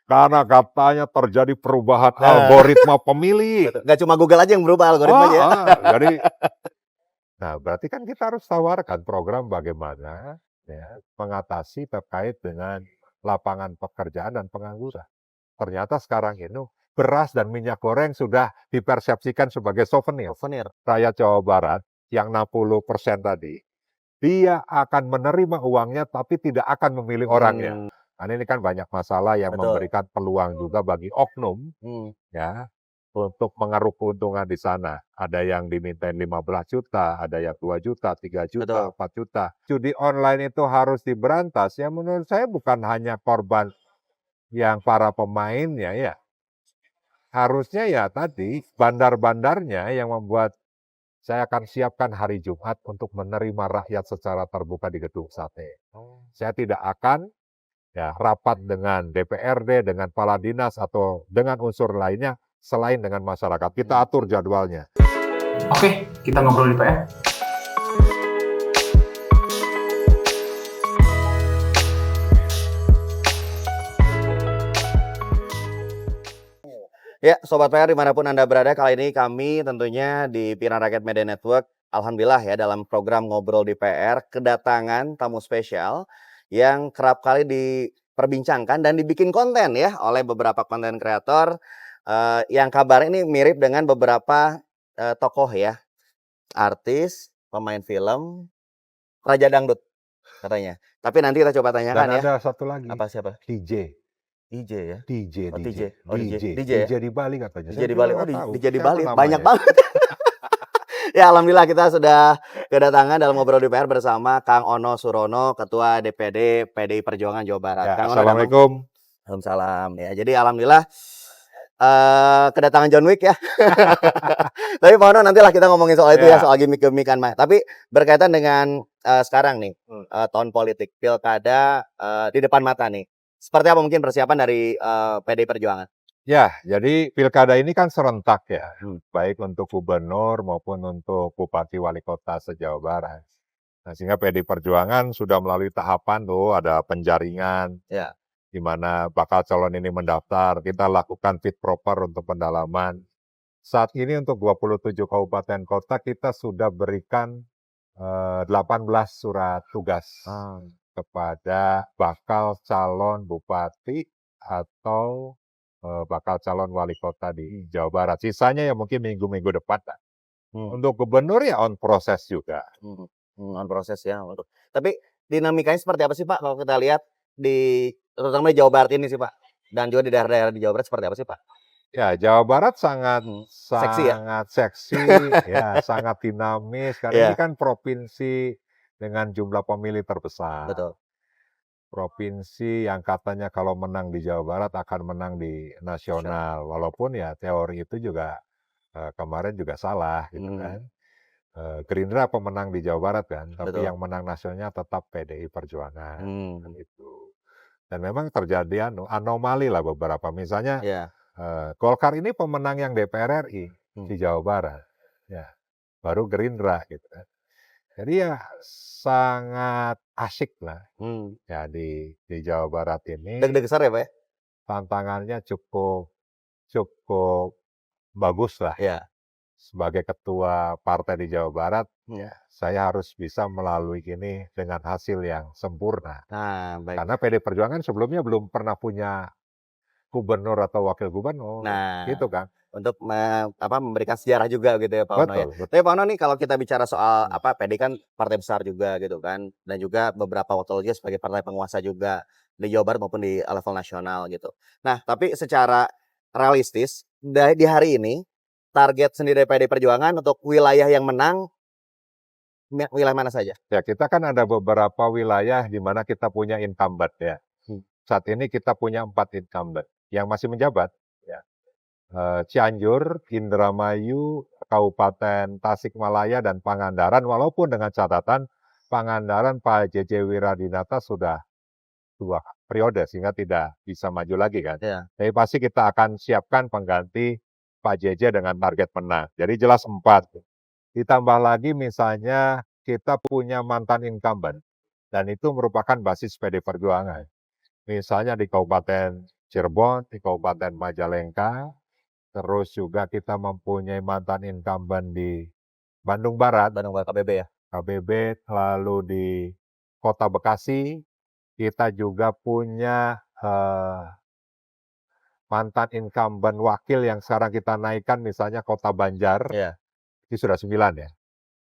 karena katanya terjadi perubahan Nah. algoritma pemilih. Nggak cuma Google aja yang berubah algoritmanya ya. Jadi, nah berarti kan kita harus tawarkan program bagaimana ya, mengatasi terkait dengan lapangan pekerjaan dan pengangguran. Ternyata sekarang ini beras dan minyak goreng sudah dipersepsikan sebagai souvenir. Souvenir. Rakyat Jawa Barat yang 60% tadi, dia akan menerima uangnya tapi tidak akan memilih orangnya. Karena ini kan banyak masalah yang Betul. memberikan peluang juga bagi oknum ya untuk mengeruk keuntungan di sana. Ada yang dimintain 15 juta, ada yang 2 juta, 3 juta, Betul. 4 juta. Judi online itu harus diberantas. Ya menurut saya bukan hanya korban yang para pemainnya ya. Harusnya ya tadi bandar-bandarnya yang membuat saya akan siapkan hari Jumat untuk menerima rakyat secara terbuka di Gedung Sate. Saya tidak akan ya rapat dengan DPRD, dengan kepala dinas atau dengan unsur lainnya selain dengan masyarakat. Kita atur jadwalnya. Oke, kita ngobrol di PR. Ya, Sobat PR dimanapun Anda berada, kali ini kami tentunya di Piran Rakyat Media Network, alhamdulillah ya dalam program Ngobrol di PR, kedatangan tamu spesial yang kerap kali diperbincangkan dan dibikin konten ya oleh beberapa konten kreator yang kabarnya ini mirip dengan beberapa tokoh ya, artis, pemain film, Raja Dangdut katanya. Tapi nanti kita coba tanyakan Dan ya. ada satu lagi, Apa siapa? DJ. DJ ya? DJ, Oh, DJ, DJ. Oh, DJ DJ ya? di Bali katanya. DJ Saya di juga Bali. Oh, nggak tahu. DJ di Siapa Bali. namanya? Banyak banget. Ya, alhamdulillah kita sudah kedatangan dalam Ngobrol di PR bersama Kang Ono Surono, Ketua DPD PDI Perjuangan Jawa Barat. Ya, Kang Ono, Assalamualaikum. Waalaikumsalam. Ya, jadi alhamdulillah kedatangan John Wick ya. Tapi Pak Ono nantilah kita ngomongin soal itu ya, soal gimmick-gimmickan mah. Tapi berkaitan dengan sekarang nih, tahun politik, pilkada di depan mata nih. Seperti apa mungkin persiapan dari PDI Perjuangan? Ya, jadi pilkada ini kan serentak ya, baik untuk gubernur maupun untuk bupati wali kota se-Jawa Barat. Nah, sehingga PDI Perjuangan sudah melalui tahapan tuh, ada penjaringan, Ya. di mana bakal calon ini mendaftar, kita lakukan fit proper untuk pendalaman. Saat ini untuk 27 kabupaten kota kita sudah berikan 18 surat tugas kepada bakal calon bupati atau bakal calon wali kota di Jawa Barat. Sisanya ya mungkin minggu-minggu depan. Untuk gubernur ya on proses juga. On proses ya. Tapi dinamikanya seperti apa sih Pak kalau kita lihat terutama di Jawa Barat ini sih Pak? Dan juga di daerah-daerah di Jawa Barat seperti apa sih Pak? Ya, Jawa Barat sangat Seksi ya? sangat seksi, ya, sangat dinamis. Karena ini kan provinsi dengan jumlah pemilih terbesar. Betul. Provinsi yang katanya kalau menang di Jawa Barat akan menang di nasional. Walaupun ya teori itu juga kemarin juga salah gitu kan. Gerindra pemenang di Jawa Barat kan, tapi yang menang nasionalnya tetap PDI Perjuangan. Gitu. Dan memang terjadi anomali lah beberapa. Misalnya Golkar ini pemenang yang DPR RI di Jawa Barat. Ya, baru Gerindra gitu kan. Jadi ya sangat asik lah ya di Jawa Barat ini. Deg-degan ya Pak ya? Tantangannya cukup bagus lah. Ya. Sebagai ketua partai di Jawa Barat, ya, saya harus bisa melalui ini dengan hasil yang sempurna. Nah, baik. Karena PD Perjuangan sebelumnya belum pernah punya gubernur atau wakil gubernur, gitu kan. Untuk memberikan sejarah juga gitu ya Pak Ono ya. Betul. Tapi Pak Ono nih kalau kita bicara soal PD kan partai besar juga gitu kan. Dan juga beberapa waktu lalu sebagai partai penguasa juga di Jawa Barat maupun di level nasional gitu. Nah, tapi secara realistis di hari ini target sendiri dari PD Perjuangan untuk wilayah yang menang, wilayah mana saja? Ya, kita kan ada beberapa wilayah di mana kita punya incumbent ya. Saat ini kita punya 4 incumbent yang masih menjabat. Ya. Cianjur, Indramayu, Kabupaten Tasikmalaya, dan Pangandaran. Walaupun dengan catatan Pangandaran Pak JJ Wiradinata sudah 2 periode sehingga tidak bisa maju lagi kan. Ya. Tapi pasti kita akan siapkan pengganti Pak JJ dengan target menang. Jadi jelas 4. Ditambah lagi misalnya kita punya mantan incumbent dan itu merupakan basis PD Perjuangan. Misalnya di Kabupaten Cirebon, di Kabupaten Majalengka, terus juga kita mempunyai mantan incumbent di Bandung Barat, Bandung Barat KBB ya? KBB, lalu di Kota Bekasi, kita juga punya mantan incumbent wakil yang sekarang kita naikkan misalnya Kota Banjar, Iya. ini sudah 9 ya.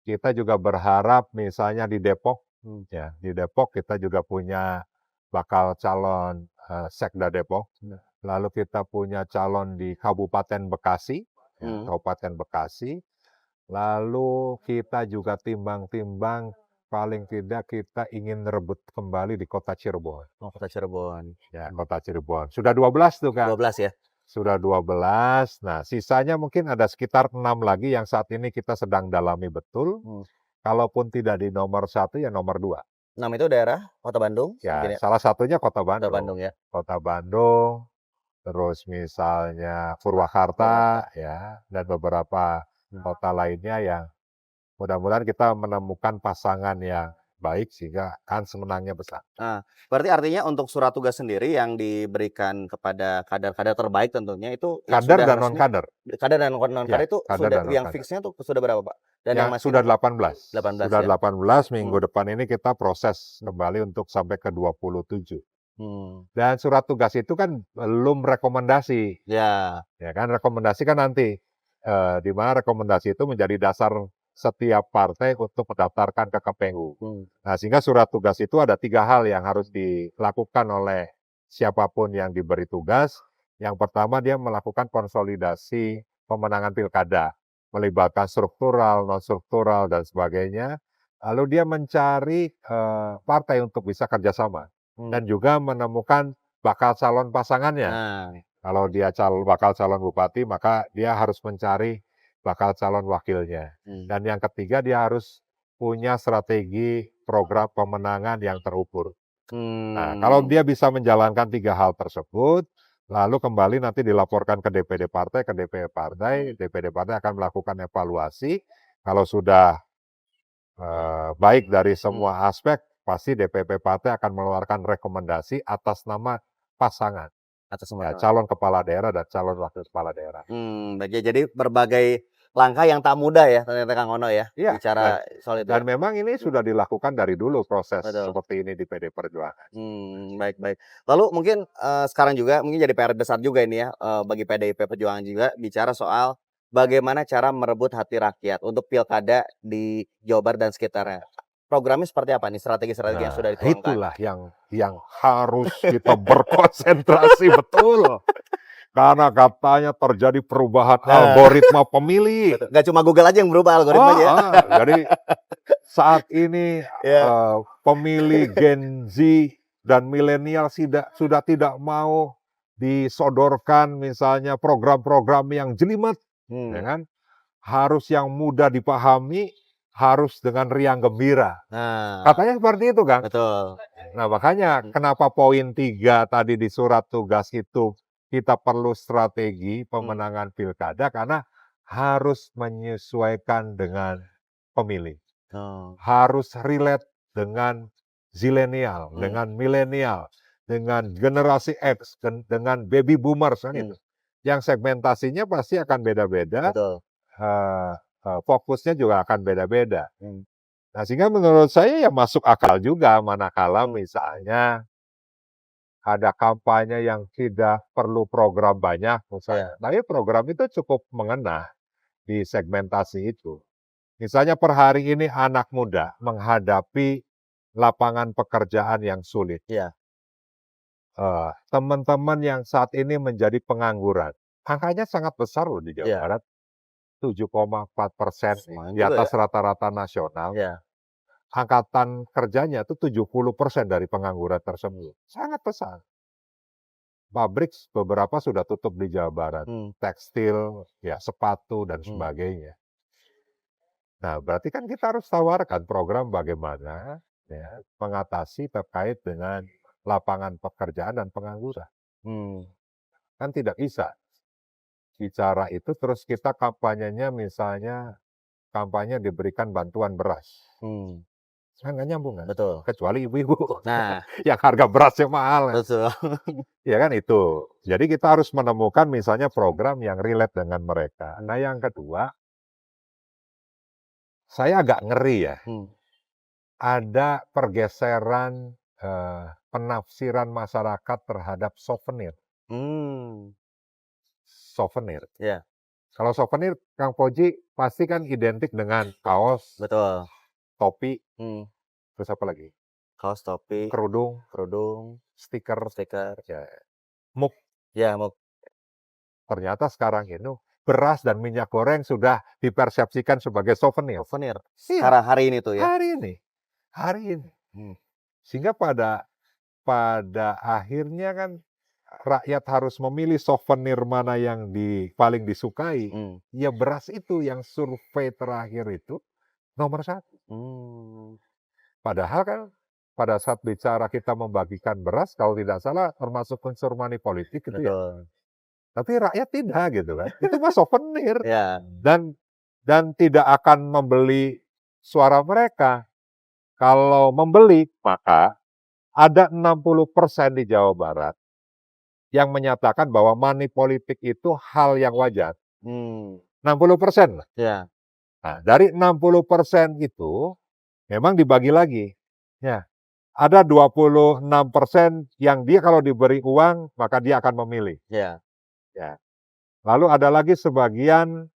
Kita juga berharap misalnya di Depok, ya di Depok kita juga punya bakal calon Sekda Depok. Lalu kita punya calon di Kabupaten Bekasi, ya, Kabupaten Bekasi. Lalu kita juga timbang-timbang paling tidak kita ingin rebut kembali di Kota Cirebon. Oh, Kota Cirebon. Ya, Kota Cirebon. Sudah 12 tuh, Kak. 12 ya? Sudah 12. Nah, sisanya mungkin ada sekitar 6 lagi yang saat ini kita sedang dalami betul. Kalaupun tidak di nomor 1, ya nomor 2. 6 itu daerah Kota Bandung? Ya, Mungkin ya? salah satunya Kota Kota Bandung. Bandung ya? Kota Bandung, terus misalnya Purwakarta, ya, dan beberapa kota lainnya yang mudah-mudahan kita menemukan pasangan yang baik sehingga kans menangnya besar. Nah, berarti artinya untuk surat tugas sendiri yang diberikan kepada kader-kader terbaik tentunya itu yang Kader sudah dan resmi, non-kader. kader dan non-kader Ya, itu kader sudah dan yang non-kader. fixnya tuh sudah berapa, Pak? Dan yang Yang masih sudah 18. 18 Sudah ya? 18, minggu depan ini kita proses kembali untuk sampai ke 27. Dan surat tugas itu kan belum rekomendasi. Ya. Ya kan, rekomendasi kan nanti. Di mana rekomendasi itu menjadi dasar setiap partai untuk mendaftarkan ke KPU. Nah, sehingga surat tugas itu ada 3 hal yang harus dilakukan oleh siapapun yang diberi tugas. Yang pertama, dia melakukan konsolidasi pemenangan pilkada, melibatkan struktural, non-struktural, dan sebagainya. Lalu dia mencari partai untuk bisa kerjasama. Dan juga menemukan bakal calon pasangannya. Nah, Kalau dia bakal calon bupati, maka dia harus mencari bakal calon wakilnya. Dan yang ketiga, dia harus punya strategi program pemenangan yang terukur. Nah, kalau dia bisa menjalankan 3 hal tersebut, lalu kembali nanti dilaporkan ke DPD partai, DPD partai akan melakukan evaluasi. Kalau sudah baik dari semua aspek, pasti DPP partai akan mengeluarkan rekomendasi atas nama pasangan. atas Ya, nama. calon kepala daerah dan calon wakil kepala daerah. Baik ya, jadi berbagai langkah yang tak mudah ya ternyata Kang Ono ya, Iya, bicara soal itu Dan ya. memang ini sudah dilakukan dari dulu proses Betul. seperti ini di PD Perjuangan. Baik. Lalu mungkin sekarang juga mungkin jadi PR besar juga ini ya bagi PDIP Perjuangan juga bicara soal bagaimana cara merebut hati rakyat untuk pilkada di Jawa Barat dan sekitarnya. Programnya seperti apa nih strategi-strategi yang sudah Nah, dituangkan? itulah yang harus kita berkonsentrasi betul. Karena katanya terjadi perubahan algoritma pemilih. Gak cuma Google aja yang berubah algoritmanya. Jadi saat ini Ya. pemilih Gen Z dan milenial sudah tidak mau disodorkan misalnya program-program yang jelimet, ya kan? Harus yang mudah dipahami, harus dengan riang gembira. Nah, Katanya seperti itu, Kang. betul. Nah, makanya kenapa poin 3 tadi di surat tugas itu kita perlu strategi pemenangan pilkada karena harus menyesuaikan dengan pemilih. Harus relate dengan zilenial, dengan milenial, dengan generasi X, dengan baby boomers kan itu. Yang segmentasinya pasti akan beda-beda. Betul. Fokusnya juga akan beda-beda. Nah, sehingga menurut saya ya masuk akal juga manakala misalnya ada kampanye yang tidak perlu program banyak misalnya. Tapi program itu cukup mengena di segmentasi itu. Misalnya per hari ini anak muda menghadapi lapangan pekerjaan yang sulit. Iya. Teman-teman yang saat ini menjadi pengangguran, angkanya sangat besar loh di Jawa Barat. 7,4%, di atas rata-rata nasional. Iya. Angkatan kerjanya itu 70% dari pengangguran tersebut. Sangat besar. Pabrik beberapa sudah tutup di Jawa Barat. Tekstil, ya sepatu, dan sebagainya. Nah, berarti kan kita harus tawarkan program bagaimana ya, mengatasi terkait dengan lapangan pekerjaan dan pengangguran. Kan tidak bisa bicara itu terus kita kampanyenya misalnya kampanye diberikan bantuan beras. Kan nggak nyambung kan? Betul. Kecuali ibu-ibu Nah, yang harga berasnya mahal. betul. Ya kan itu. Jadi kita harus menemukan misalnya program yang relate dengan mereka. Nah yang kedua, saya agak ngeri ya. Ada pergeseran penafsiran masyarakat terhadap souvenir. Souvenir. Ya, Kalau souvenir, Kang Poji pasti kan identik dengan kaos, betul. topi, Hmm. terus apa lagi? Kaos, topi, Kerudung, kerudung, stiker, stiker. ya, muk. Ya, mau. Ternyata sekarang ini beras dan minyak goreng sudah dipersepsikan sebagai souvenir. Souvenir. Iya. Sekarang hari ini tuh ya. Hari ini. Sehingga pada akhirnya kan rakyat harus memilih souvenir mana yang paling disukai. Ya beras itu yang survei terakhir itu nomor 1. Padahal kan pada saat bicara kita membagikan beras, kalau tidak salah termasuk unsur money politik gitu ya. Betul. Tapi rakyat tidak gitu kan. Itu mah souvenir. Ya. Dan tidak akan membeli suara mereka. Kalau membeli, maka ada 60% di Jawa Barat yang menyatakan bahwa money politik itu hal yang wajar. 60%. Ya. Nah, dari 60% itu memang dibagi lagi. Ya. Ada 26% yang dia kalau diberi uang, maka dia akan memilih. Ya. Lalu ada lagi sebagian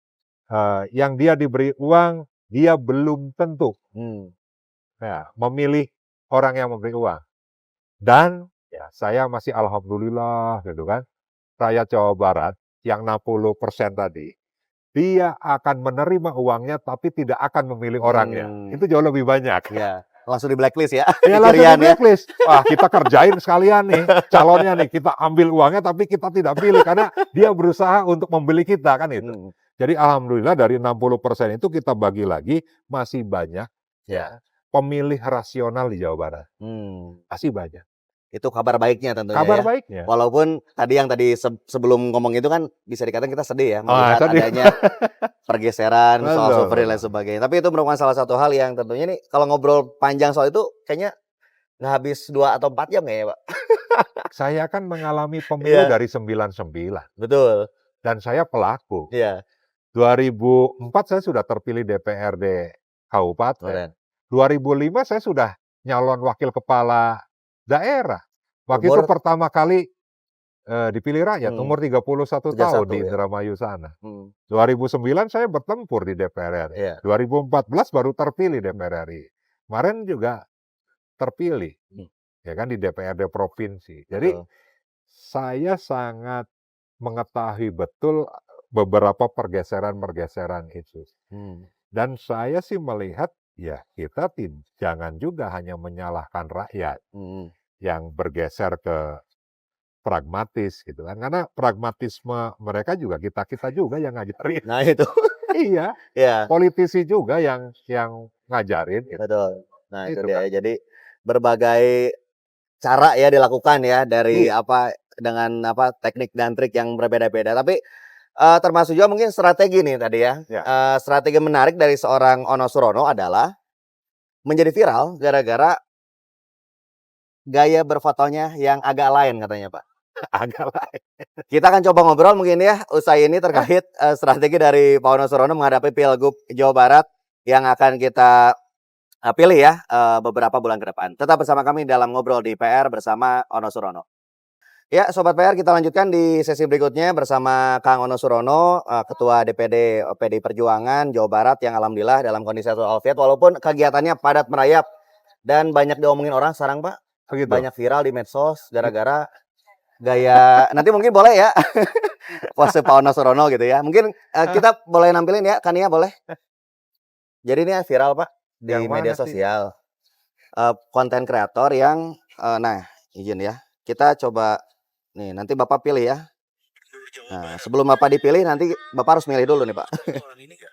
yang dia diberi uang, dia belum tentu memilih orang yang memberi uang. Dan ya saya masih alhamdulillah gitu kan, rakyat Jawa Barat yang 60% tadi, dia akan menerima uangnya tapi tidak akan memilih orangnya. Itu jauh lebih banyak. Ya. Langsung di blacklist ya. Ya langsung di blacklist. Wah, kita kerjain sekalian nih calonnya nih, kita ambil uangnya tapi kita tidak pilih karena dia berusaha untuk membeli kita kan itu. Jadi alhamdulillah dari 60% itu kita bagi lagi masih banyak ya pemilih rasional di Jawa Barat. Masih banyak. Itu kabar baiknya tentunya Kabar ya. baiknya. Walaupun tadi yang sebelum ngomong itu kan bisa dikatakan kita sedih ya melihat adanya pergeseran soal souvenir dan lain sebagainya. Tapi itu merupakan salah satu hal yang tentunya nih kalau ngobrol panjang soal itu kayaknya nggak habis 2 atau 4 jam kayaknya, Pak. Saya kan mengalami pemilu dari 99. Betul. Dan saya pelaku. Iya. 2004 saya sudah terpilih DPRD Kabupaten. 2005 saya sudah nyalon wakil kepala daerah. Waktu itu pertama kali dipilih rakyat, umur 31 tahun di Indramayu sana. 2009 saya bertempur di DPR RI. 2014 baru terpilih DPR RI. Kemarin juga terpilih, ya kan di DPRD provinsi. Jadi saya sangat mengetahui betul beberapa pergeseran itu. Dan saya sih melihat ya kita jangan juga hanya menyalahkan rakyat yang bergeser ke pragmatis gitu kan, karena pragmatisme mereka juga kita juga yang ngajarin. Nah itu. Iya. Politisi juga yang ngajarin. Gitu. Betul. Nah itu dia. Jadi berbagai cara ya dilakukan ya dari dengan teknik dan trik yang berbeda-beda. Tapi termasuk juga mungkin strategi nih tadi ya. Strategi menarik dari seorang Ono Surono adalah menjadi viral gara-gara gaya berfotonya yang agak lain katanya, Pak. Agak lain. Kita akan coba ngobrol mungkin ya usai ini terkait strategi dari Pak Ono Surono menghadapi Pilgub Jawa Barat yang akan kita pilih ya beberapa bulan ke depan. Tetap bersama kami dalam Ngobrol di PR bersama Ono Surono. Ya, Sobat PR, kita lanjutkan di sesi berikutnya bersama Kang Ono Surono, Ketua DPD PDI Perjuangan Jawa Barat yang alhamdulillah dalam kondisi walafiat walaupun kegiatannya padat merayap dan banyak diomongin orang sekarang, Pak. Begitu. Banyak viral di medsos gara-gara gaya nanti mungkin boleh ya pose Pak Ono Surono gitu ya. Mungkin kita boleh nampilin ya, Kania boleh. Jadi ini viral, Pak, di media sosial. Konten kreator yang nah, izin ya. Kita coba nih, nanti Bapak pilih ya. Nah, sebelum Bapak dipilih nanti Bapak harus milih dulu nih, Pak.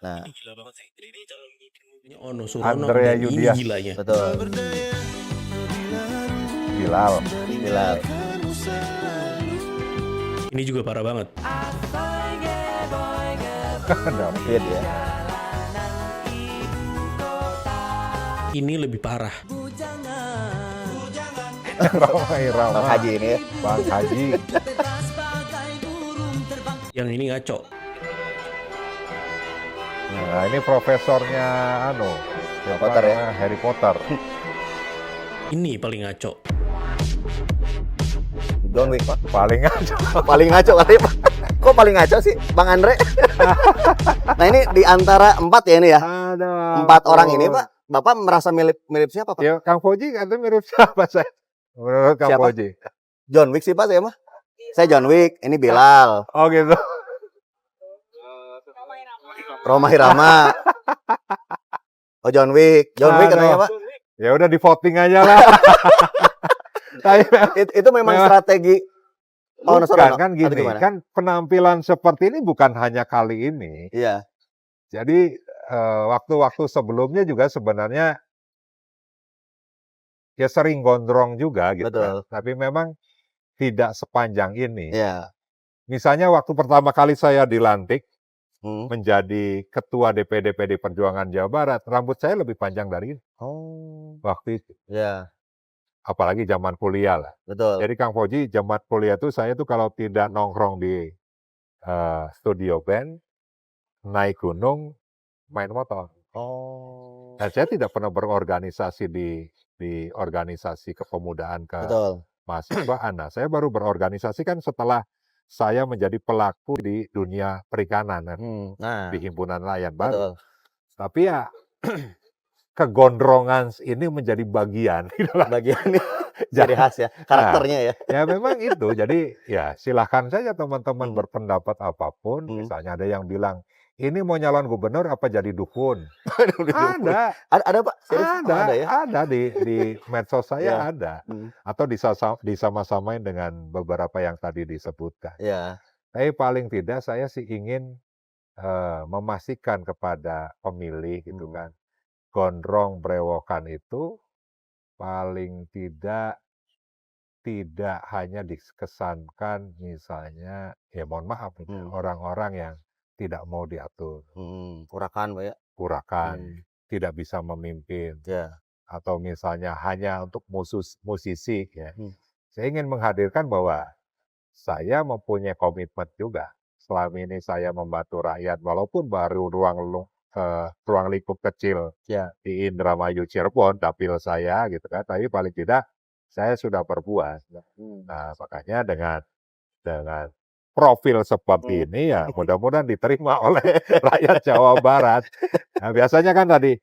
Nah, Andrea Yudias. Betul. Bilal. Ini juga parah banget. David ya. Ini lebih parah. Roma Irama, Bang Haji ini ya. Bang Haji. Yang ini ngaco. Nah, ini profesornya siapa Potter ya? namanya? Harry Potter. Ini paling ngaco. John Wick, Pak. Paling aja. Paling ngaco katanya, Pak. Kok paling ngaco sih, Bang Andre? Nah, ini di antara 4 ya ini ya. Aduh, 4 orang ini, Pak. Bapak merasa mirip siapa, Pak? Ya, Kang Fauji katanya mirip siapa saya? Menurut Kang Siapa? Fauji. John Wick sih, Pak, saya mah. Saya John Wick, ini Bilal. Oh gitu. Roma Irama. Oh, John Wick. John Wick katanya, Pak. Ya udah di voting aja lah. Itu memang strategi Pauno Bukan, Surono kan atau gini, gimana? kan penampilan seperti ini bukan hanya kali ini. Iya, Jadi waktu-waktu sebelumnya juga sebenarnya ya sering gondrong juga gitu betul. kan. Tapi memang tidak sepanjang ini. Iya. Misalnya waktu pertama kali saya dilantik Hmm. menjadi ketua DPD PD Perjuangan Jawa Barat, rambut saya lebih panjang dari ini Oh, waktu itu. iya, Apalagi zaman kuliah lah. betul. Jadi Kang Fauji zaman kuliah tuh saya tuh kalau tidak nongkrong di studio band, naik gunung, main motor. Oh, Dan saya tidak pernah berorganisasi di organisasi kepemudaan betul. kemahasiswaan. Nah, saya baru berorganisasi kan setelah saya menjadi pelaku di dunia perikanan kan, Nah, di himpunan nelayan baru. betul. Tapi ya kegondrongan ini menjadi bagian. Bagian ini ciri khas ya, karakternya ya. Ya memang itu. Jadi ya silahkan saja teman-teman Hmm. berpendapat apapun. Hmm. Misalnya ada yang bilang, ini mau nyalon gubernur apa jadi dukun? Ada, Ada, Pak? Serius? Oh, ada ya? ada di medsos saya Ya. ada. Hmm. Atau disama-samain dengan beberapa yang tadi disebutkan. Ya, Tapi paling tidak saya sih ingin memastikan kepada pemilih gitu kan, gondrong brewokan itu paling tidak hanya dikesankan misalnya, ya mohon maaf nih, orang-orang yang tidak mau diatur, urakan, Pak ya. urakan, tidak bisa memimpin, Ya. atau misalnya hanya untuk musisi ya. Hmm. Saya ingin menghadirkan bahwa saya mempunyai komitmen juga. Selama ini saya membantu rakyat walaupun baru ruang lingkup kecil Ya. di Indramayu Cirebon, dapil saya gitu kan, tapi paling tidak saya sudah berbuat. Nah, makanya dengan profil seperti ini ya mudah-mudahan diterima oleh rakyat Jawa Barat. Nah, biasanya kan tadi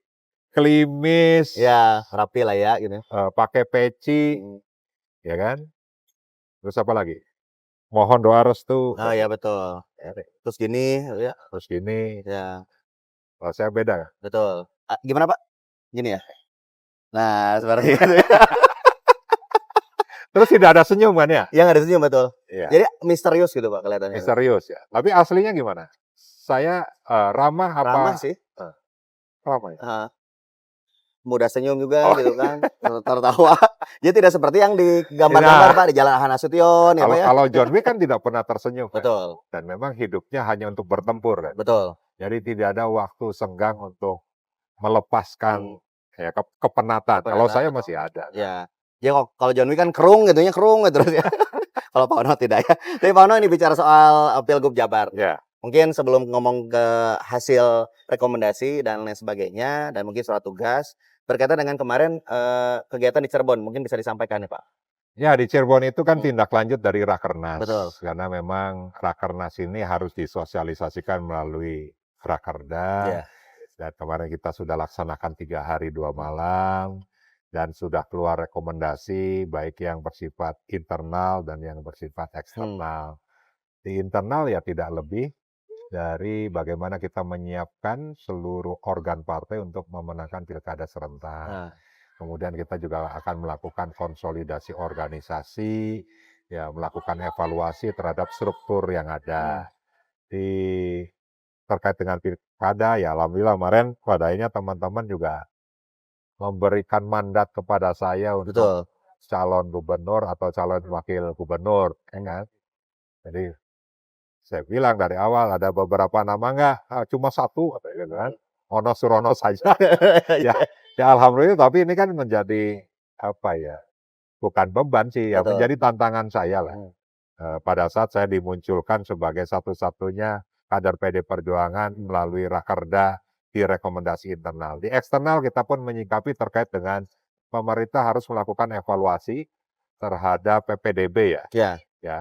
klimis, Ya, rapi lah ya gitu. pakai peci, ya kan? Terus apa lagi? Mohon doa restu. Oh ya betul. Terus gini ya. Terus gini, Ya, kalau saya beda. betul. Gimana, Pak? Gini ya. Nah, seperti itu. Terus tidak ada senyum kan ya? Yang ada senyum betul. Iya. Jadi misterius gitu, Pak, kelihatannya. Misterius ya. Tapi aslinya gimana? Saya ramah apa? Ramah sih. Ramah ya? Mudah senyum juga Oh. gitu kan. Tertawa. Dia tidak seperti yang di gambar-gambar, Pak, di Jalan Ahmad Nasution ya, Pak ya. Kalau John Wick kan tidak pernah tersenyum. Kan? Betul. Dan memang hidupnya hanya untuk bertempur kan. Betul. Jadi tidak ada waktu senggang untuk melepaskan ya, kepenatan. Kalau saya masih ada. Ya. Ya kalau John Wick kan kerung gitu terus ya. Kalau Pak Ono tidak ya. Tapi Pak Ono ini bicara soal Pilgub Jabar. Ya. Mungkin sebelum ngomong ke hasil rekomendasi dan lain sebagainya dan mungkin surat tugas berkaitan dengan kemarin kegiatan di Cirebon, mungkin bisa disampaikan nih, Pak. Ya, di Cirebon itu kan tindak lanjut dari Rakernas. Betul. Karena memang Rakernas ini harus disosialisasikan melalui Rakerda. Ya. Dan kemarin kita sudah laksanakan 3 hari 2 malam. Dan sudah keluar rekomendasi baik yang bersifat internal dan yang bersifat eksternal. Di internal ya tidak lebih dari bagaimana kita menyiapkan seluruh organ partai untuk memenangkan pilkada serentak. Kemudian kita juga akan melakukan konsolidasi organisasi, ya melakukan evaluasi terhadap struktur yang ada. Terkait dengan pilkada, ya alhamdulillah kemarin padanya teman-teman juga memberikan mandat kepada saya untuk Betul. calon gubernur atau calon wakil gubernur, kan? Jadi saya bilang dari awal ada beberapa nama enggak, cuma 1 gitu kan. Ono Surono saja. Ya, Ya alhamdulillah, tapi ini kan menjadi apa ya, bukan beban sih, ya Betul. menjadi tantangan saya lah. Hmm. Pada saat saya dimunculkan sebagai satu-satunya kader PD Perjuangan melalui Rakerda di rekomendasi internal. Di eksternal kita pun menyikapi terkait dengan pemerintah harus melakukan evaluasi terhadap PPDB ya, Ya. ya,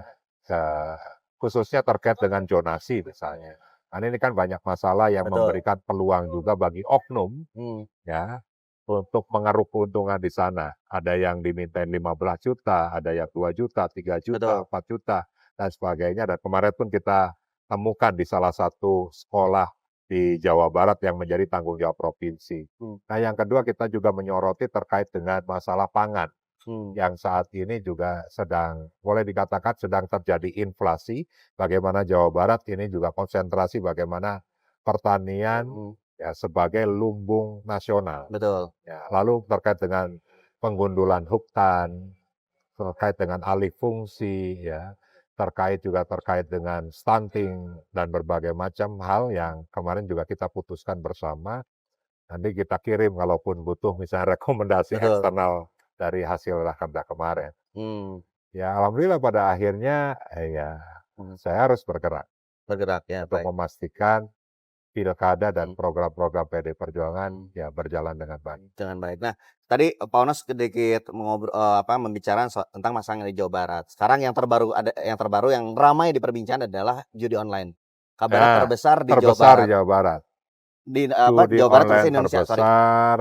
khususnya terkait dengan zonasi misalnya. Karena ini kan banyak masalah yang Betul. memberikan peluang juga bagi oknum Hmm. ya untuk mengeruk keuntungan di sana. Ada yang dimintain 15 juta, ada yang 2 juta, 3 juta, Betul. 4 juta, dan sebagainya. Dan kemarin pun kita temukan di salah satu sekolah di Jawa Barat yang menjadi tanggung jawab provinsi. Hmm. Nah, yang kedua kita juga menyoroti terkait dengan masalah pangan Hmm. yang saat ini juga sedang, boleh dikatakan sedang terjadi inflasi. Bagaimana Jawa Barat ini juga konsentrasi bagaimana pertanian Hmm. ya sebagai lumbung nasional. Betul. Ya, lalu terkait dengan penggundulan hutan, terkait dengan alih fungsi, ya, terkait dengan stunting dan berbagai macam hal yang kemarin juga kita putuskan bersama. Nanti kita kirim kalaupun butuh misalnya rekomendasi Betul. eksternal dari hasil rakerda kemarin. Hmm. Ya, alhamdulillah pada akhirnya ya Hmm. saya harus bergerak Bergerak ya, untuk baik. memastikan pilkada dan Hmm. program-program PD Perjuangan Hmm. ya berjalan dengan baik. Dengan baik. Nah, tadi Pak Onos sedikit membicarakan tentang masalah yang di Jawa Barat. Sekarang yang terbaru yang ramai diperbincangkan adalah judi online. Kabarnya Nah, terbesar di Jawa terbesar Barat. di Jawa Barat. Judi Jawa Barat online terbesar Indonesia, sorry. terbesar,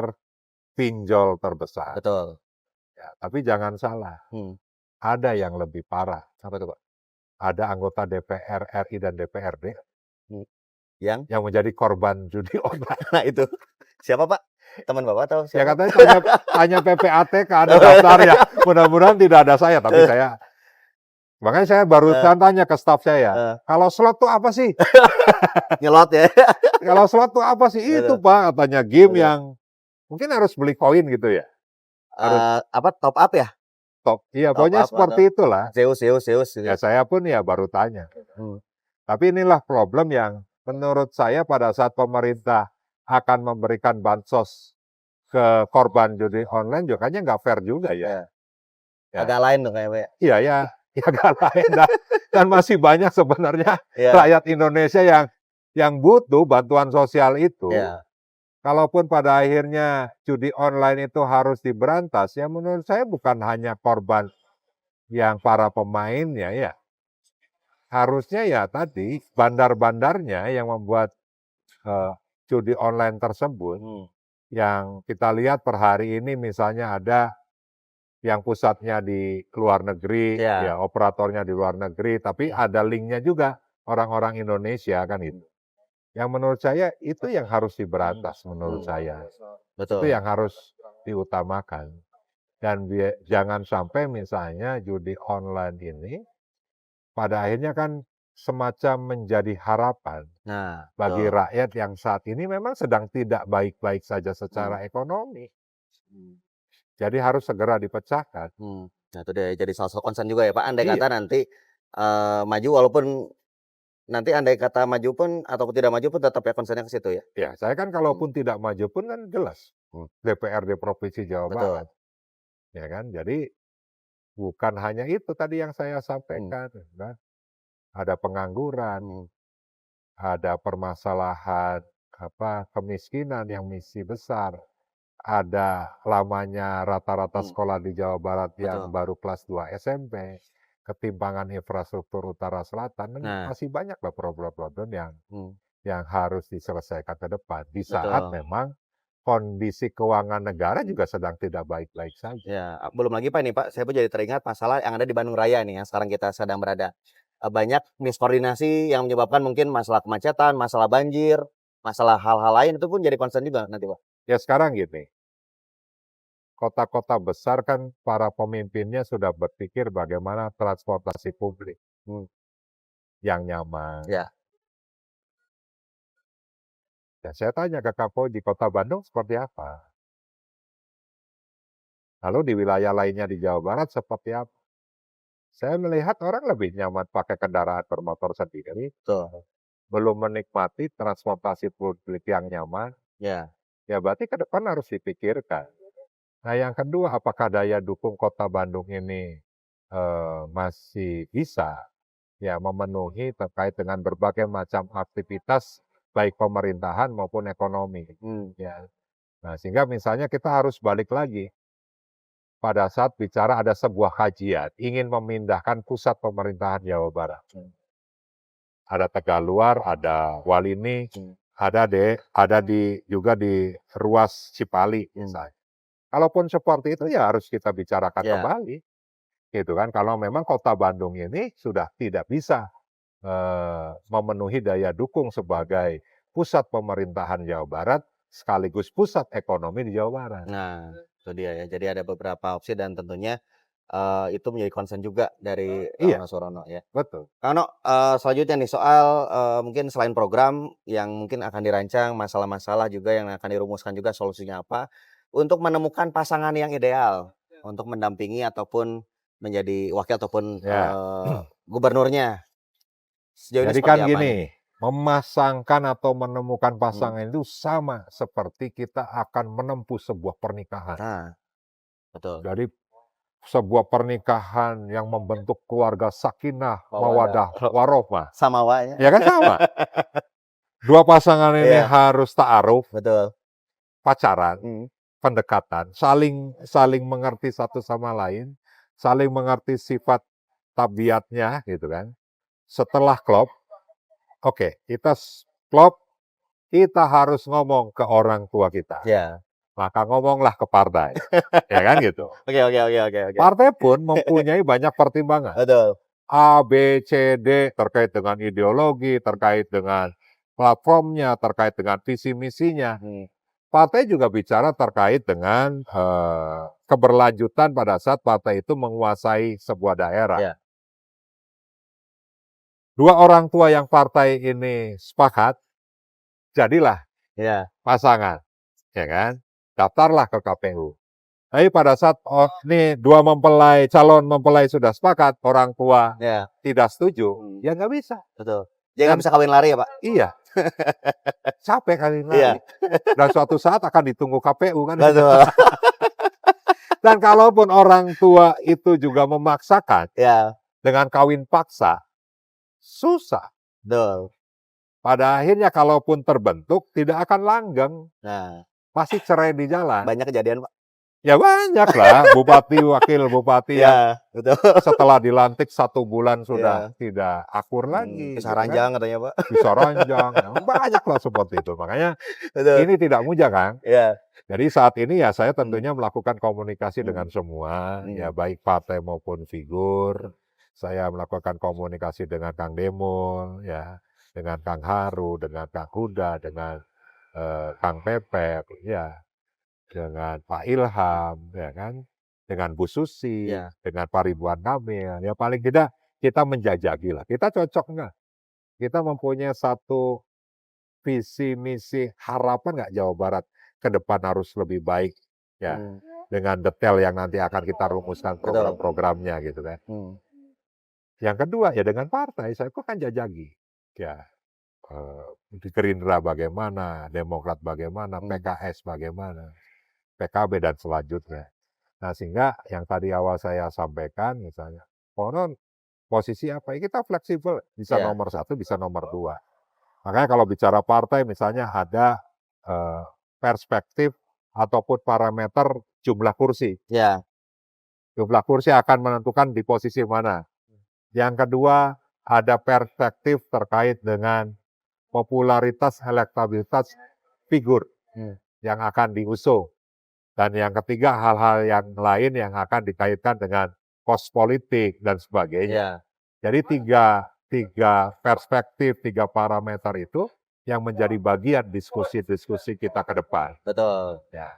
pinjol terbesar. Betul. Ya, tapi jangan salah, Hmm. ada yang lebih parah. Apa itu, Pak? Ada anggota DPR RI dan DPRD Hmm. Yang yang menjadi korban judi online. nah itu. Siapa, Pak? Teman Bapak atau Ya siapa? katanya tanya PPATK ada daftarnya. Mudah-mudahan tidak ada saya, tapi makanya saya barusan tanya ke staf saya, kalau slot tuh apa sih? Nyelot ya. Kalau slot tuh apa sih? Itu Betul. Pak, katanya game Betul. yang mungkin harus beli koin gitu ya. Harus Top up ya? top. Iya, Top pokoknya up seperti itulah. Zeus gitu. Ya saya pun ya baru tanya. Hmm. Tapi inilah problem yang menurut saya pada saat pemerintah akan memberikan bansos ke korban judi online juga kayaknya nggak fair juga ya. Ya. Agak lain dong kayaknya, Pak. Iya ya, ya agak lain dan masih banyak sebenarnya Iya. rakyat Indonesia yang butuh bantuan sosial itu. Iya. Kalaupun pada akhirnya judi online itu harus diberantas, ya menurut saya bukan hanya korban yang para pemainnya ya. Harusnya ya tadi bandar-bandarnya yang membuat judi online tersebut, Hmm. yang kita lihat per hari ini misalnya ada yang pusatnya di luar negeri, Iya. ya operatornya di luar negeri, tapi ada linknya juga orang-orang Indonesia kan itu. Yang menurut saya itu yang harus diberantas menurut saya. Itu Betul. yang harus diutamakan. Dan jangan sampai misalnya judi online ini pada akhirnya kan semacam menjadi harapan Nah, bagi betul. rakyat yang saat ini memang sedang tidak baik-baik saja secara ekonomi. Jadi harus segera dipecahkan. Nah, itu dia jadi salah satu concern juga ya, Pak. Andai Iya. kata nanti maju, walaupun nanti andai kata maju pun atau tidak maju pun tetap ya concern-nya ke situ ya. Ya, saya kan kalaupun tidak maju pun kan jelas DPRD Provinsi Jawa Betul. Barat. Ya kan? Jadi bukan hanya itu tadi yang saya sampaikan, kan? Ada pengangguran, ada permasalahan kemiskinan yang masih besar, ada lamanya rata-rata sekolah di Jawa Barat yang Betul. baru kelas 2 SMP, ketimpangan infrastruktur utara selatan, dan Nah. masih banyak lah problem-problem yang harus diselesaikan ke depan. Di saat Betul. memang kondisi keuangan negara juga sedang tidak baik-baik saja. Ya, belum lagi Pak ini Pak, saya pun jadi teringat masalah yang ada di Bandung Raya nih yang sekarang kita sedang berada. Banyak miskoordinasi yang menyebabkan mungkin masalah kemacetan, masalah banjir, masalah hal-hal lain itu pun jadi concern juga nanti Pak. Ya sekarang gini, kota-kota besar kan para pemimpinnya sudah berpikir bagaimana transportasi publik yang nyaman. Ya. Ya saya tanya ke Kapolri di Kota Bandung seperti apa? Lalu di wilayah lainnya di Jawa Barat seperti apa? Saya melihat orang lebih nyaman pakai kendaraan bermotor sendiri, Betul. belum menikmati transportasi publik yang nyaman, Ya. ya berarti ke depan harus dipikirkan. Nah, yang kedua, apakah daya dukung Kota Bandung ini masih bisa ya memenuhi terkait dengan berbagai macam aktivitas baik pemerintahan maupun ekonomi. Ya. Nah, sehingga misalnya kita harus balik lagi pada saat bicara ada sebuah kajian ingin memindahkan pusat pemerintahan Jawa Barat. Ada Tegaluar, ada Walini, ada juga di ruas Cipali misalnya. Kalaupun seperti itu ya harus kita bicarakan Ya. kembali, gitu kan. Kalau memang Kota Bandung ini sudah tidak bisa memenuhi daya dukung sebagai pusat pemerintahan Jawa Barat sekaligus pusat ekonomi di Jawa Barat. Nah, itu dia ya. Jadi ada beberapa opsi dan tentunya itu menjadi concern juga dari Iya. Mas Surono ya. Betul. Kano, selanjutnya nih soal mungkin selain program yang mungkin akan dirancang, masalah-masalah juga yang akan dirumuskan juga solusinya apa, untuk menemukan pasangan yang ideal untuk mendampingi ataupun menjadi wakil ataupun Ya. gubernurnya. Sejauh ini Jadi seperti kan apa nih? gini, memasangkan atau menemukan pasangan itu sama seperti kita akan menempuh sebuah pernikahan. Nah, betul. Jadi sebuah pernikahan yang membentuk keluarga sakinah, Mawadah, mawadah, warohmah. Sama wanya. Ya kan sama. Dua pasangan ini Iya. harus ta'aruf, Betul. pacaran, pendekatan, saling mengerti satu sama lain, saling mengerti sifat tabiatnya gitu kan. Setelah klop, oke, kita klop, kita harus ngomong ke orang tua kita. Ya. Maka ngomonglah ke partai. Ya kan gitu. Oke. Partai pun mempunyai banyak pertimbangan. Betul. A, B, C, D terkait dengan ideologi, terkait dengan platformnya, terkait dengan visi misinya. Partai juga bicara terkait dengan keberlanjutan pada saat partai itu menguasai sebuah daerah. Ya. Dua orang tua yang partai ini sepakat, jadilah Ya. pasangan, ya kan? Daftarlah ke KPU. Tapi pada saat nih calon mempelai sudah sepakat, orang tua Ya. tidak setuju, ya nggak bisa. Betul. Jangan bisa kawin lari ya Pak? Iya. Capek kali ini. Iya. Dan suatu saat akan ditunggu KPU kan. Betul. Dan kalaupun orang tua itu juga memaksakan Ya. dengan kawin paksa, susah. Betul. Pada akhirnya kalaupun terbentuk tidak akan langgeng, Nah, pasti cerai di jalan. banyak kejadian Pak. Ya banyak lah, bupati, wakil bupati yang Ya, betul. setelah dilantik 1 bulan sudah tidak akur lagi. Bisa gitu kan. ranjang katanya Pak. Bisa ranjang, ya, banyak lah seperti itu. Makanya Betul. ini tidak mudah kan. Ya. Jadi saat ini ya saya tentunya melakukan komunikasi dengan Hmm. semua, Hmm. ya baik partai maupun figur. Saya melakukan komunikasi dengan Kang Demul, ya, dengan Kang Haru, dengan Kang Huda, dengan Kang Pepek, ya, dengan Pak Ilham, ya kan, dengan Bu Susi, Ya. dengan Pak Ridwan Kamil. Ya paling tidak kita menjajaki lah. Kita cocok nggak? Kita mempunyai satu visi misi harapan nggak Jawa Barat ke depan harus lebih baik, ya, dengan detail yang nanti akan kita rumuskan Betul. program-programnya gitu kan. Yang kedua ya dengan partai, saya kan jajaki, ya, di Gerindra bagaimana, Demokrat bagaimana, PKS bagaimana, PKB dan selanjutnya. Nah sehingga yang tadi awal saya sampaikan misalnya, konon posisi apa? Ya, kita fleksibel, bisa Ya. nomor 1, bisa nomor 2. Makanya kalau bicara partai misalnya ada perspektif ataupun parameter jumlah kursi. Ya. Jumlah kursi akan menentukan di posisi mana. Yang kedua ada perspektif terkait dengan popularitas, elektabilitas figur yang akan diusung. Dan yang ketiga hal-hal yang lain yang akan dikaitkan dengan kos politik dan sebagainya. Ya. Jadi tiga perspektif, 3 parameter itu yang menjadi bagian diskusi-diskusi kita ke depan. Betul. Ya.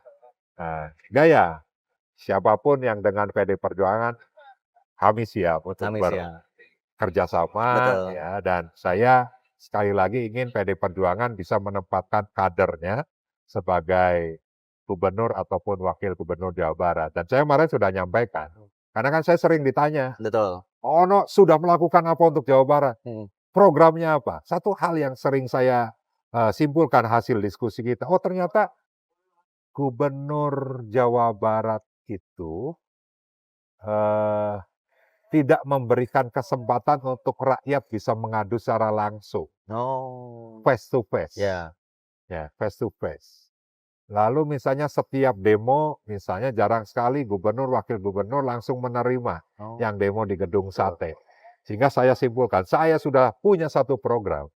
Nah, gaya siapapun yang dengan PD Perjuangan, kami siap untuk Kami siap. bekerja sama, Betul. ya. Dan saya sekali lagi ingin PD Perjuangan bisa menempatkan kadernya sebagai gubernur ataupun wakil gubernur Jawa Barat. Dan saya kemarin sudah nyampaikan, karena kan saya sering ditanya, Betul. Ono sudah melakukan apa untuk Jawa Barat? Programnya apa? Satu hal yang sering saya simpulkan hasil diskusi kita, oh ternyata Gubernur Jawa Barat itu eh, tidak memberikan kesempatan untuk rakyat bisa mengadu secara langsung, Oh. face to face. Ya. Ya, face to face. Lalu misalnya setiap demo, misalnya jarang sekali gubernur, wakil gubernur langsung menerima Oh. yang demo di Gedung Sate. Sehingga saya simpulkan, saya sudah punya satu program.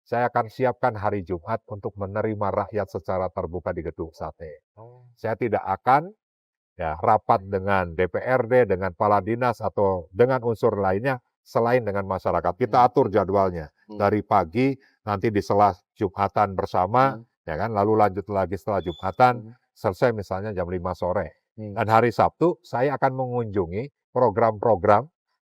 Saya akan siapkan hari Jumat untuk menerima rakyat secara terbuka di Gedung Sate. Oh. Saya tidak akan ya rapat dengan DPRD, dengan kepala dinas atau dengan unsur lainnya selain dengan masyarakat. Kita atur jadwalnya dari pagi, nanti di sela Jumatan bersama, ya kan, lalu lanjut lagi setelah Jumatan, selesai misalnya jam 5 sore. Dan hari Sabtu saya akan mengunjungi program-program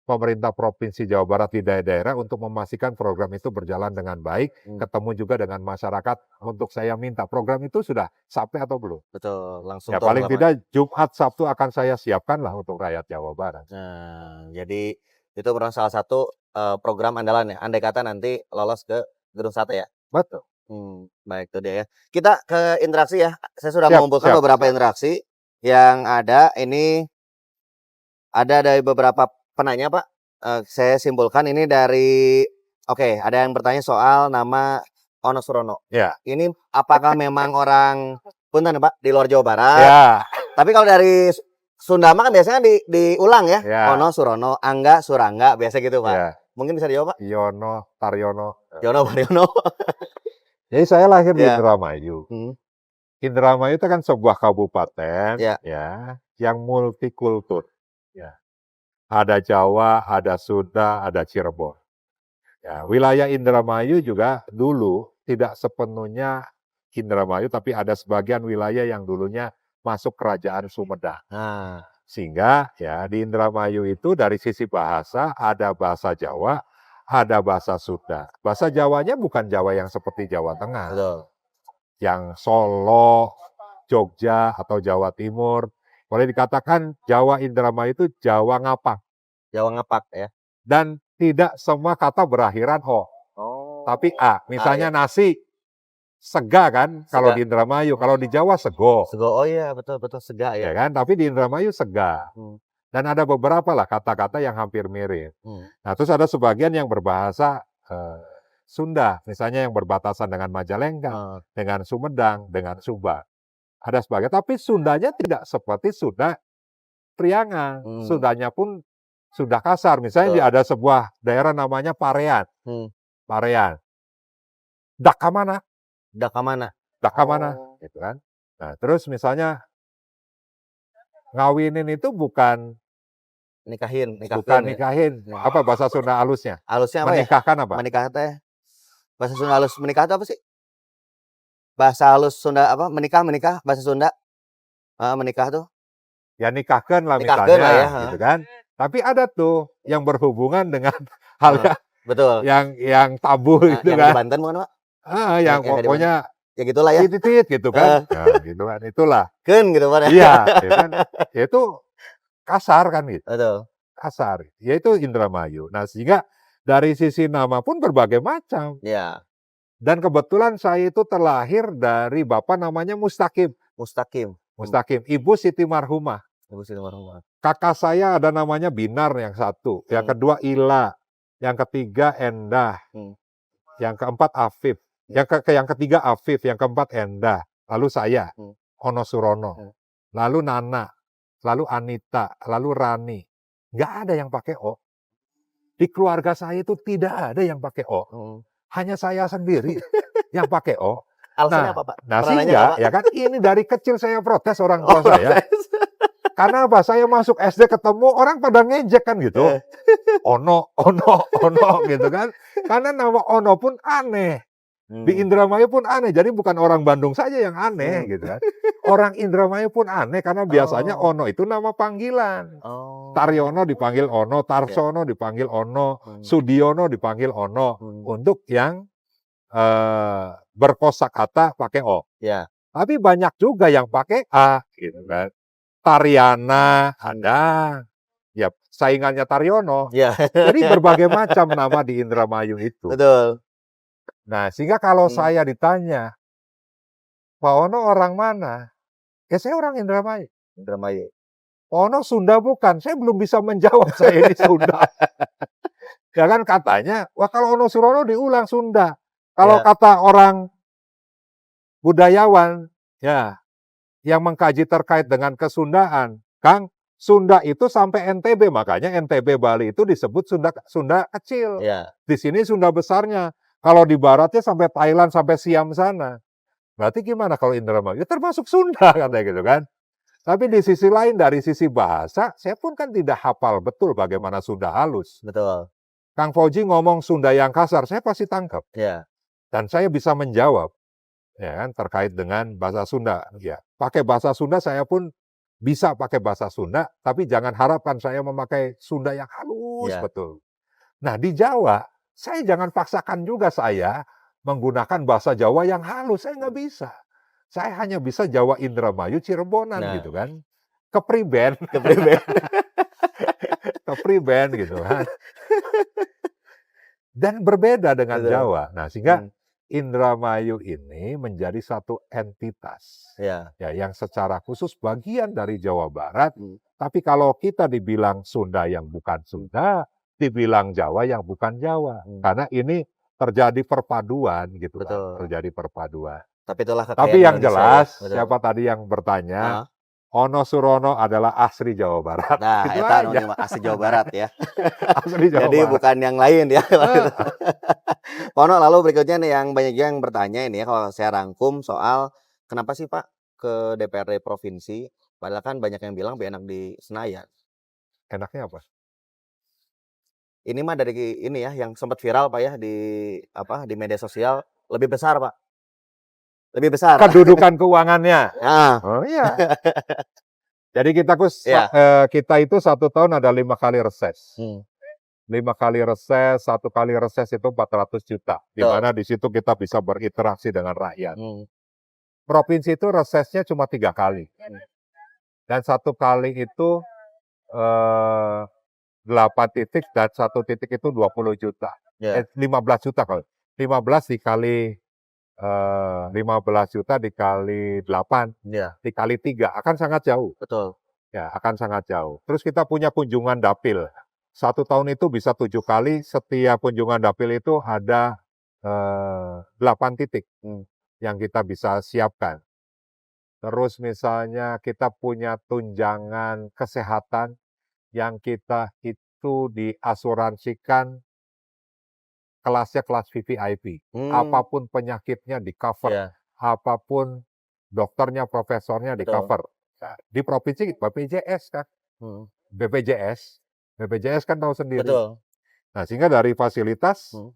pemerintah Provinsi Jawa Barat di daerah-daerah untuk memastikan program itu berjalan dengan baik, ketemu juga dengan masyarakat untuk saya minta program itu sudah sampai atau belum. Betul, langsung Ya turun paling ke lapangan. tidak Jumat, Sabtu akan saya siapkan lah untuk rakyat Jawa Barat. Nah, jadi itu merupakan salah satu program andalan ya. Andai kata nanti lolos ke Gedung Sate ya. Betul. Baik itu dia ya. Kita ke interaksi ya. Saya sudah Siap, mengumpulkan siap, beberapa siap. interaksi yang ada. Ini ada dari beberapa penanya, Pak. Saya simpulkan ini dari oke, ada yang bertanya soal nama Ono Surono. Ya. Ini apakah memang orang punten Pak di luar Jawa Barat? Ya. Tapi kalau dari Sunda mah kan biasanya diulang ya. Ya. Ono Surono, Angga Surangga, biasa gitu, Pak. Ya. Mungkin bisa dijawab, Pak? Yono, Taryono. Yono Baryono. Jadi saya lahir di Ya. Indramayu. Hmm. Indramayu itu kan sebuah kabupaten Ya. ya yang multikultur. Ya. Ada Jawa, ada Sunda, ada Cirebon. Ya, wilayah Indramayu juga dulu tidak sepenuhnya Indramayu, tapi ada sebagian wilayah yang dulunya masuk kerajaan Sumedang. Nah, Sehingga ya di Indramayu itu dari sisi bahasa ada bahasa Jawa, ada bahasa Sunda. Bahasa Jawanya bukan Jawa yang seperti Jawa Tengah, betul. yang Solo, Jogja atau Jawa Timur. Boleh dikatakan Jawa Indramayu itu Jawa ngapak. Jawa ngapak ya. Dan tidak semua kata berakhiran O, Oh. tapi A. Misalnya ya. nasi, sega kan kalau Sega. di Indramayu, kalau di Jawa sego. Sego. Oh iya, betul sega Ya ya. kan, tapi di Indramayu sega. Dan ada beberapa lah kata-kata yang hampir mirip. Nah, terus ada sebagian yang berbahasa Sunda, misalnya yang berbatasan dengan Majalengka, dengan Sumedang, dengan Sumba. Ada sebagian, tapi Sundanya tidak seperti Sunda Priangan. Sundanya pun sudah kasar. Misalnya ada sebuah daerah namanya Parean. Parean. Daka mana? Daka mana? Daka mana? Gitu kan. Nah, terus misalnya ngawinin itu bukan Nikahin nikahin. ya. Apa bahasa Sunda halusnya? Halusnya apa Menikahkan ya? apa? Menikah teh. Bahasa Sunda halus menikah itu apa sih? Bahasa halus Sunda apa? Menikah bahasa Sunda. Menikah tuh. Ya nikahkan lah Nikahkeun misalnya, lah ya, gitu kan. Tapi ada tuh yang berhubungan dengan hal betul. yang tabu gitu yang kan. di Banten bukan, Pak? Yang yang pokoknya ya gitulah ya. titit gitu kan. Nah, gitu kan. Itulah. Keun gitu Pak. Iya, ya kan. Ya itu kasar kan gitu. Betul. Kasar. Yaitu Indramayu. Nah, sehingga dari sisi nama pun berbagai macam. Iya. Dan kebetulan saya itu terlahir dari bapak namanya Mustaqim. Mustaqim. Ibu Siti Marhumah. Ibu Siti Marhumah. Kakak saya ada namanya Binar yang satu, yang kedua Ila, yang ketiga Endah, yang keempat Afif, yang ketiga Afif, yang keempat Endah, lalu saya Ono Surono, lalu Nana, lalu Anita, lalu Rani. Nggak ada yang pakai O. Di keluarga saya itu tidak ada yang pakai O. Hanya saya sendiri yang pakai O. Alasannya apa, Pak? Nah sehingga ya kan ini dari kecil saya protes orang tua saya. Karena apa? Saya masuk SD ketemu orang pada ngejek kan gitu. Ono gitu kan. Karena nama Ono pun aneh. Di Indramayu pun aneh. Jadi bukan orang Bandung saja yang aneh gitu kan. Orang Indramayu pun aneh karena biasanya Ono itu nama panggilan. Taryono dipanggil Ono, Tarsono dipanggil Ono, Sudiono dipanggil Ono. Untuk yang berkosakata pakai O. Ya. Tapi banyak juga yang pakai A gitu kan. Tariana ada, ya saingannya Taryono. Ya. Jadi berbagai macam nama di Indramayu itu. Betul. Nah, sehingga kalau saya ditanya, Pak Ono orang mana? Ya saya orang Indramayu. Indramayu. Ono Sunda bukan, saya belum bisa menjawab saya ini Sunda. Ya kan katanya, wah kalau Ono Surono diulang Sunda. Kalau Ya. kata orang budayawan, ya yang mengkaji terkait dengan kesundaan, Kang, Sunda itu sampai NTB, makanya NTB Bali itu disebut Sunda kecil. Ya. Di sini Sunda besarnya. Kalau di baratnya sampai Thailand, sampai Siam sana. Berarti gimana kalau Indramayu? Ya termasuk Sunda katanya gitu kan. Tapi di sisi lain dari sisi bahasa, saya pun kan tidak hafal betul bagaimana Sunda halus. Betul. Kang Fauji ngomong Sunda yang kasar, saya pasti tangkap. Ya. Dan saya bisa menjawab, ya kan, terkait dengan bahasa Sunda. Ya, pakai bahasa Sunda saya pun bisa pakai bahasa Sunda, tapi jangan harapkan saya memakai Sunda yang halus Ya. betul. Nah di Jawa, saya jangan paksakan juga saya menggunakan bahasa Jawa yang halus, saya nggak bisa. Saya hanya bisa Jawa Indramayu, Cirebonan Nah. gitu kan. Kepriben, Kepriben. kepriben gitu kan. Dan berbeda dengan Betul. Jawa. Nah, sehingga Hmm. Indramayu ini menjadi satu entitas Ya. ya yang secara khusus bagian dari Jawa Barat. Hmm. Tapi kalau kita dibilang Sunda yang bukan Sunda, dibilang Jawa yang bukan Jawa. Hmm. Karena ini terjadi perpaduan gitu kan, Betul. terjadi perpaduan. Tapi itulah kekayaan Tapi yang Indonesia jelas, ya. Betul. siapa tadi yang bertanya, Ah. Ono Surono adalah asli Jawa Barat. Nah, Itu eta aja. anu mah asli Jawa Barat ya. Asli Jawa Jadi Barat. bukan yang lain ya. Ah. Pono, lalu berikutnya nih yang banyak yang bertanya ini ya, kalau saya rangkum soal kenapa sih Pak ke DPRD provinsi, padahal kan banyak yang bilang lebih enak di Senayan. Enaknya apa? Ini mah dari ini ya yang sempat viral Pak ya di di media sosial, lebih besar Pak. Lebih besar. Kedudukan keuangannya. Nah, Oh iya. Jadi Iya. kita itu 1 tahun ada 5 kali reses. Hmm. 5 kali reses, 1 kali reses itu 400 juta. Di Betul. mana di situ kita bisa berinteraksi dengan rakyat. Hmm. Provinsi itu resesnya cuma 3 kali. Dan 1 kali itu 8 titik dan 1 titik itu 20 juta. Ya. 15 juta kalau. 15 dikali 15 juta dikali 8 Ya, dikali 3 akan sangat jauh. betul. Ya, akan sangat jauh. Terus kita punya kunjungan dapil. 1 tahun itu bisa 7 kali, setiap kunjungan dapil itu ada 8 titik yang kita bisa siapkan. Terus misalnya kita punya tunjangan kesehatan yang kita itu diasuransikan kelasnya kelas VVIP. Apapun penyakitnya di-cover, Ya, apapun dokternya, profesornya betul. di-cover. Nah, di provinsi BPJS kan, Hmm. BPJS kan tahu sendiri. Betul. Nah, sehingga dari fasilitas Hmm.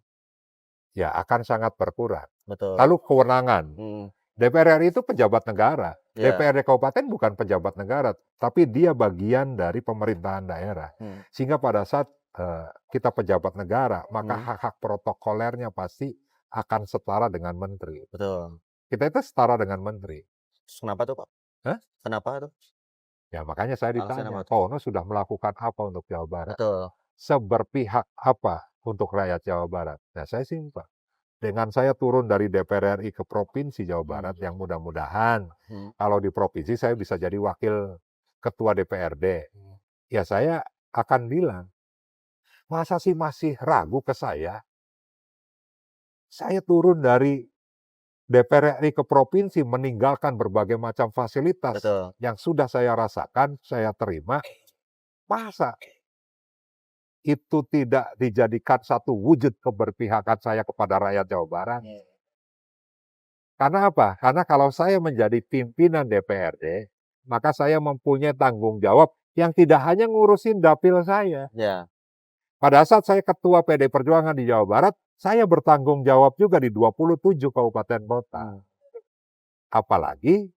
ya akan sangat berkurang. Betul. Lalu kewenangan. Hmm. DPR RI itu pejabat negara. Ya. DPRD kabupaten bukan pejabat negara, tapi dia bagian dari pemerintahan daerah. Hmm. Sehingga pada saat kita pejabat negara, maka Hmm. hak-hak protokolernya pasti akan setara dengan menteri. Betul. Kita itu setara dengan menteri. Terus kenapa tuh Pak? Hah? Kenapa tuh? Ya makanya saya Alasannya ditanya, apa tuh? Pak Ono sudah melakukan apa untuk Jawa Barat? Betul. Seberpihak apa untuk rakyat Jawa Barat? Nah saya simpel. Dengan saya turun dari DPR RI ke Provinsi Jawa Barat, yang mudah-mudahan kalau di provinsi saya bisa jadi wakil ketua DPRD. Ya saya akan bilang, masa sih masih ragu ke saya? Saya turun dari DPR RI ke provinsi meninggalkan berbagai macam fasilitas Betul. yang sudah saya rasakan, saya terima. Masa itu tidak dijadikan satu wujud keberpihakan saya kepada rakyat Jawa Barat? Karena apa? Karena kalau saya menjadi pimpinan DPRD, maka saya mempunyai tanggung jawab yang tidak hanya ngurusin dapil saya. Ya. Pada saat saya ketua PD Perjuangan di Jawa Barat, saya bertanggung jawab juga di 27 kabupaten kota. Apalagi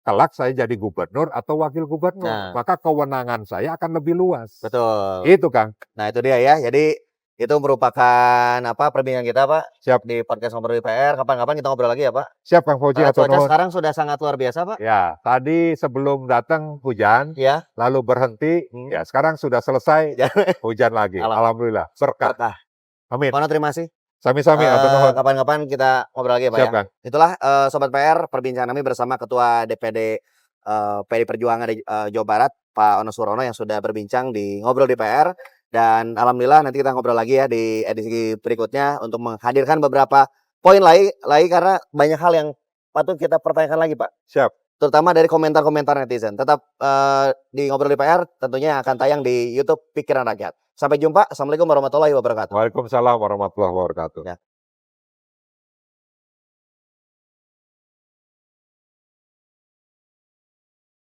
kelak saya jadi gubernur atau wakil gubernur, Nah. maka kewenangan saya akan lebih luas. Betul. Itu Kang. Nah itu dia ya. Jadi itu merupakan perbincangan kita Pak. Siap. Di podcast Ngobrol DPR. Kapan-kapan kita ngobrol lagi ya Pak. Siap Kang Fauji, Karena atau cuaca nuhun. sekarang sudah sangat luar biasa Pak. Ya, tadi sebelum datang hujan, Ya. lalu berhenti, ya sekarang sudah selesai, hujan lagi. Alhamdulillah, berkah. Berkah. Amin. Pono terima kasih. Sami-sami, atau nuhun. Kapan-kapan kita ngobrol lagi Pak Siap ya. Kang. Itulah Sobat PR perbincangan kami bersama Ketua DPD PD Perjuangan di Jawa Barat, Pak Ono Surono yang sudah berbincang di Ngobrol DPR. Dan alhamdulillah nanti kita ngobrol lagi ya di edisi berikutnya untuk menghadirkan beberapa poin lagi karena banyak hal yang patut kita pertanyakan lagi, Pak. Siap. Terutama dari komentar-komentar netizen. Tetap di Ngobrol DPR tentunya akan tayang di YouTube Pikiran Rakyat. Sampai jumpa. Assalamualaikum warahmatullahi wabarakatuh. Waalaikumsalam warahmatullahi wabarakatuh. Ya.